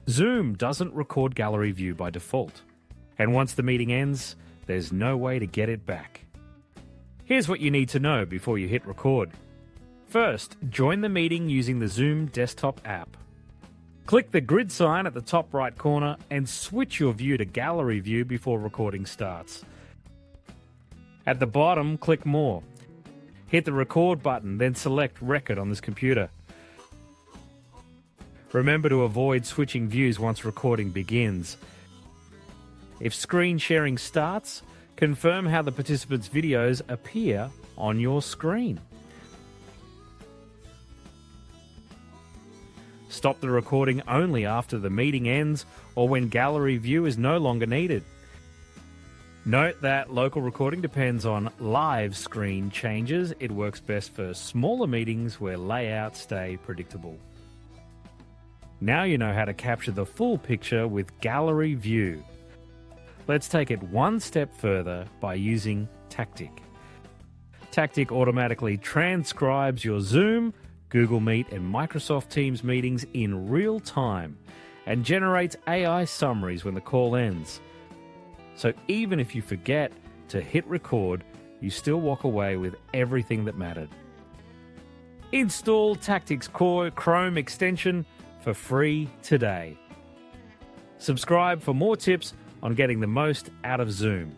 Zoom doesn't record gallery view by default, and once the meeting ends, there's no way to get it back. Here's what you need to know before you hit record. First, join the meeting using the Zoom desktop app. Click the grid sign at the top right corner and switch your view to gallery view before recording starts. At the bottom, click More. Hit the record button, then select Record on this computer. Remember to avoid switching views once recording begins. If screen sharing starts, confirm how the participants' videos appear on your screen. Stop the recording only after the meeting ends or when gallery view is no longer needed. Note that local recording depends on live screen changes. It works best for smaller meetings where layouts stay predictable. Now you know how to capture the full picture with gallery view. Let's take it one step further by using Tactiq. Tactiq automatically transcribes your Zoom, Google Meet and Microsoft Teams meetings in real time and generates AI summaries when the call ends. So even if you forget to hit record, you still walk away with everything that mattered. Install Tactiq's Core Chrome extension for free today. Subscribe for more tips on getting the most out of Zoom.